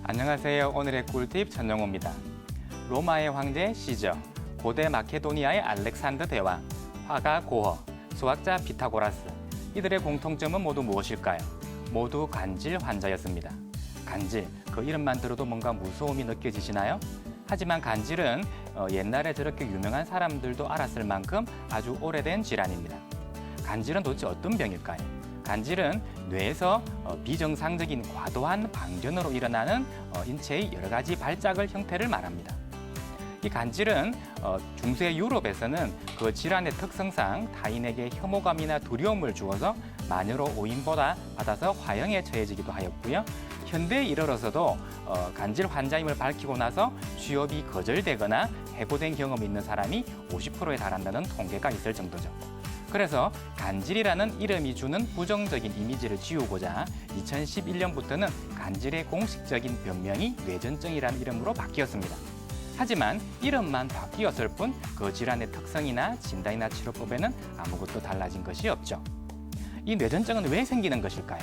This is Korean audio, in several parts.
안녕하세요. 오늘의 꿀팁 전영호입니다. 로마의 황제 시저, 고대 마케도니아의 알렉산더 대왕, 화가 고어, 수학자 피타고라스. 이들의 공통점은 모두 무엇일까요? 모두 간질 환자였습니다. 간질, 그 이름만 들어도 뭔가 무서움이 느껴지시나요? 하지만 간질은 옛날에 저렇게 유명한 사람들도 알았을 만큼 아주 오래된 질환입니다. 간질은 도대체 어떤 병일까요? 간질은 뇌에서 비정상적인 과도한 방전으로 일어나는 인체의 여러 가지 발작을 형태를 말합니다. 이 간질은 중세 유럽에서는 그 질환의 특성상 타인에게 혐오감이나 두려움을 주어서 마녀로 오인보다 받아서 화형에 처해지기도 하였고요. 현대에 이르러서도 간질 환자임을 밝히고 나서 취업이 거절되거나 해고된 경험이 있는 사람이 50%에 달한다는 통계가 있을 정도죠. 그래서 간질이라는 이름이 주는 부정적인 이미지를 지우고자 2011년부터는 간질의 공식적인 병명이 뇌전증이라는 이름으로 바뀌었습니다. 하지만 이름만 바뀌었을 뿐 그 질환의 특성이나 진단이나 치료법에는 아무것도 달라진 것이 없죠. 이 뇌전증은 왜 생기는 것일까요?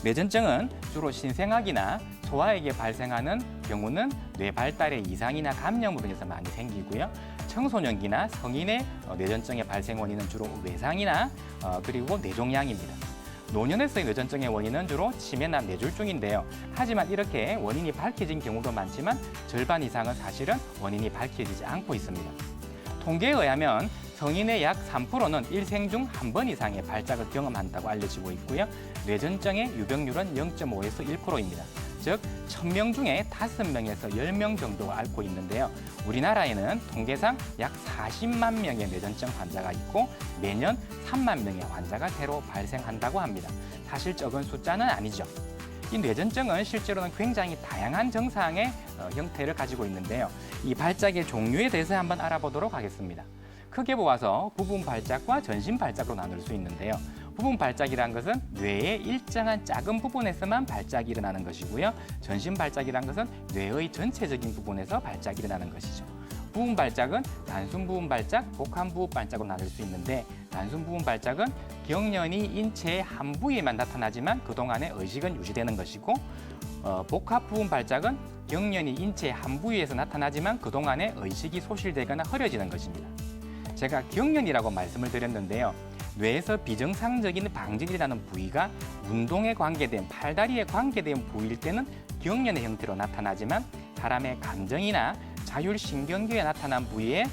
뇌전증은 주로 신생아기나 소아에게 발생하는 경우는 뇌 발달의 이상이나 감염으로 인해서 많이 생기고요. 청소년기나 성인의 뇌전증의 발생 원인은 주로 외상이나 그리고 뇌종양입니다. 노년에서의 뇌전증의 원인은 주로 치매나 뇌졸중인데요. 하지만 이렇게 원인이 밝혀진 경우도 많지만 절반 이상은 사실은 원인이 밝혀지지 않고 있습니다. 통계에 의하면 성인의 약 3%는 일생 중 한 번 이상의 발작을 경험한다고 알려지고 있고요. 뇌전증의 유병률은 0.5에서 1%입니다. 즉 1000명 중에 5명에서 10명 정도가 앓고 있는데요. 우리나라에는 통계상 약 40만 명의 뇌전증 환자가 있고 매년 3만 명의 환자가 새로 발생한다고 합니다. 사실 적은 숫자는 아니죠. 이 뇌전증은 실제로는 굉장히 다양한 증상의 형태를 가지고 있는데요. 이 발작의 종류에 대해서 한번 알아보도록 하겠습니다. 크게 보아서 부분 발작과 전신 발작으로 나눌 수 있는데요. 부분 발작이란 것은 뇌의 일정한 작은 부분에서만 발작이 일어나는 것이고요. 전신 발작이란 것은 뇌의 전체적인 부분에서 발작이 일어나는 것이죠. 부분 발작은 단순 부분 발작, 복합 부분 발작으로 나눌 수 있는데 단순 부분 발작은 경련이 인체의 한 부위에만 나타나지만 그동안의 의식은 유지되는 것이고 복합 부분 발작은 경련이 인체의 한 부위에서 나타나지만 그동안의 의식이 소실되거나 흐려지는 것입니다. 제가 경련이라고 말씀을 드렸는데요. 뇌에서 비정상적인 방전이 일어나는 부위가 운동에 관계된 팔다리에 관계된 부위일 때는 경련의 형태로 나타나지만 사람의 감정이나 자율신경계에 나타난 부위에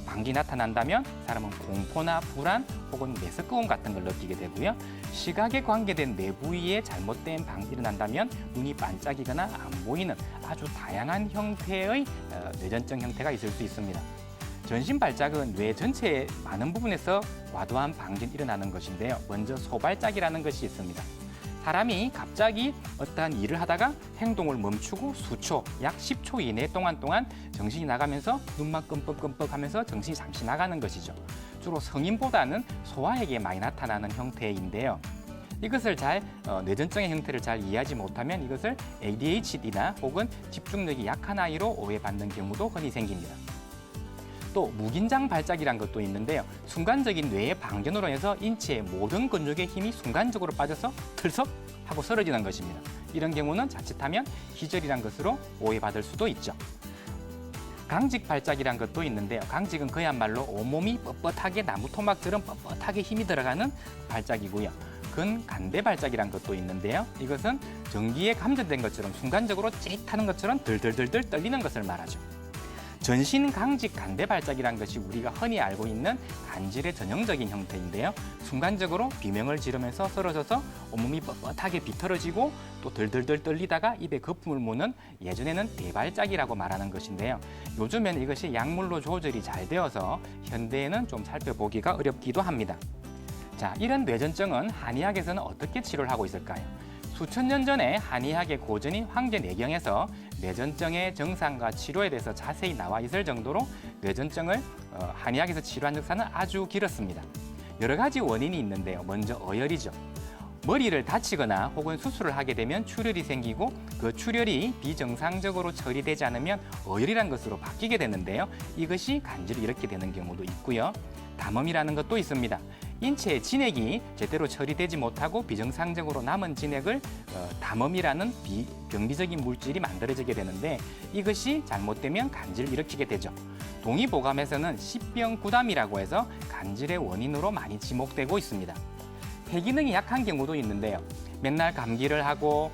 방전이 나타난다면 사람은 공포나 불안 혹은 메스꺼움 같은 걸 느끼게 되고요. 시각에 관계된 뇌 부위에 잘못된 방전이 일어난다면 눈이 반짝이거나 안 보이는 아주 다양한 형태의 뇌전증 형태가 있을 수 있습니다. 전신 발작은 뇌 전체의 많은 부분에서 과도한 방전이 일어나는 것인데요. 먼저 소발작이라는 것이 있습니다. 사람이 갑자기 어떠한 일을 하다가 행동을 멈추고 수초, 약 10초 이내 동안 정신이 나가면서 눈만 끔뻑끔뻑 하면서 정신이 잠시 나가는 것이죠. 주로 성인보다는 소아에게 많이 나타나는 형태인데요. 이것을 뇌전증의 형태를 잘 이해하지 못하면 이것을 ADHD나 혹은 집중력이 약한 아이로 오해받는 경우도 흔히 생깁니다. 또 무긴장 발작이란 것도 있는데요. 순간적인 뇌의 방전으로 인해서 인체의 모든 근육의 힘이 순간적으로 빠져서 들썩 하고 쓰러지는 것입니다. 이런 경우는 자칫하면 기절이란 것으로 오해받을 수도 있죠. 강직 발작이란 것도 있는데요. 강직은 그야말로 온몸이 뻣뻣하게 나무 토막처럼 뻣뻣하게 힘이 들어가는 발작이고요. 근간대 발작이란 것도 있는데요. 이것은 전기에 감전된 것처럼 순간적으로 찌릿하는 것처럼 들들들들 떨리는 것을 말하죠. 전신 강직 간대 발작이란 것이 우리가 흔히 알고 있는 간질의 전형적인 형태인데요. 순간적으로 비명을 지르면서 쓰러져서 온몸이 뻣뻣하게 비틀어지고 또 들들들 떨리다가 입에 거품을 무는 예전에는 대발작이라고 말하는 것인데요. 요즘에는 이것이 약물로 조절이 잘 되어서 현대에는 좀 살펴보기가 어렵기도 합니다. 자, 이런 뇌전증은 한의학에서는 어떻게 치료를 하고 있을까요? 수천 년 전에 한의학의 고전인 황제내경에서 뇌전증의 증상과 치료에 대해서 자세히 나와 있을 정도로 뇌전증을 한의학에서 치료한 역사는 아주 길었습니다. 여러 가지 원인이 있는데요. 먼저 어혈이죠. 머리를 다치거나 혹은 수술을 하게 되면 출혈이 생기고 그 출혈이 비정상적으로 처리되지 않으면 어혈이란 것으로 바뀌게 되는데요. 이것이 간질을 일으키게 되는 경우도 있고요. 담음이라는 것도 있습니다. 인체의 진액이 제대로 처리되지 못하고 비정상적으로 남은 진액을 담음이라는 병리적인 물질이 만들어지게 되는데 이것이 잘못되면 간질을 일으키게 되죠. 동의보감에서는 십병구담이라고 해서 간질의 원인으로 많이 지목되고 있습니다. 폐기능이 약한 경우도 있는데요. 맨날 감기를 하고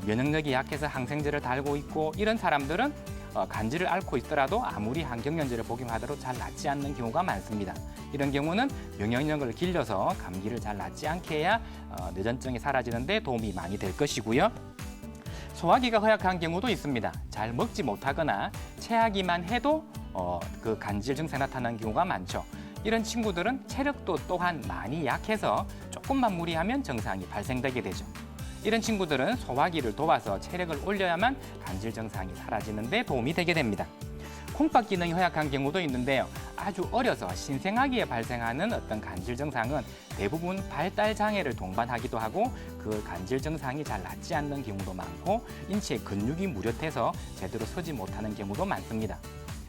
면역력이 약해서 항생제를 달고 있고 이런 사람들은 간질을 앓고 있더라도 아무리 항경련제를 복용하더라도 잘 낫지 않는 경우가 많습니다. 이런 경우는 면역력을 길러서 감기를 잘 낫지 않게 해야 뇌전증이 사라지는 데 도움이 많이 될 것이고요. 소화기가 허약한 경우도 있습니다. 잘 먹지 못하거나 체하기만 해도 그 간질 증세 나타나는 경우가 많죠. 이런 친구들은 체력도 또한 많이 약해서 조금만 무리하면 증상이 발생되게 되죠. 이런 친구들은 소화기를 도와서 체력을 올려야만 간질 증상이 사라지는 데 도움이 되게 됩니다. 콩팥 기능이 허약한 경우도 있는데요. 아주 어려서 신생아기에 발생하는 어떤 간질 증상은 대부분 발달 장애를 동반하기도 하고 그 간질 증상이 잘 낫지 않는 경우도 많고 인체의 근육이 무력해서 제대로 서지 못하는 경우도 많습니다.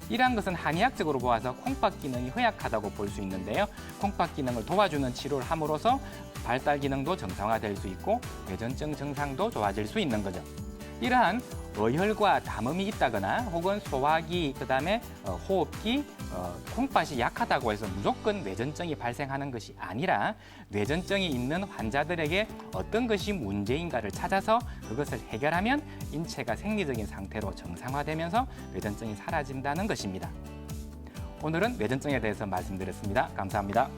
이러한 것은 한의학적으로 보아서 콩팥 기능이 허약하다고 볼 수 있는데요. 콩팥 기능을 도와주는 치료를 함으로써 발달 기능도 정상화될 수 있고 뇌전증 증상도 좋아질 수 있는 거죠. 이러한 어혈과 담음이 있다거나 혹은 소화기, 그다음에 호흡기, 콩팥이 약하다고 해서 무조건 뇌전증이 발생하는 것이 아니라 뇌전증이 있는 환자들에게 어떤 것이 문제인가를 찾아서 그것을 해결하면 인체가 생리적인 상태로 정상화되면서 뇌전증이 사라진다는 것입니다. 오늘은 뇌전증에 대해서 말씀드렸습니다. 감사합니다.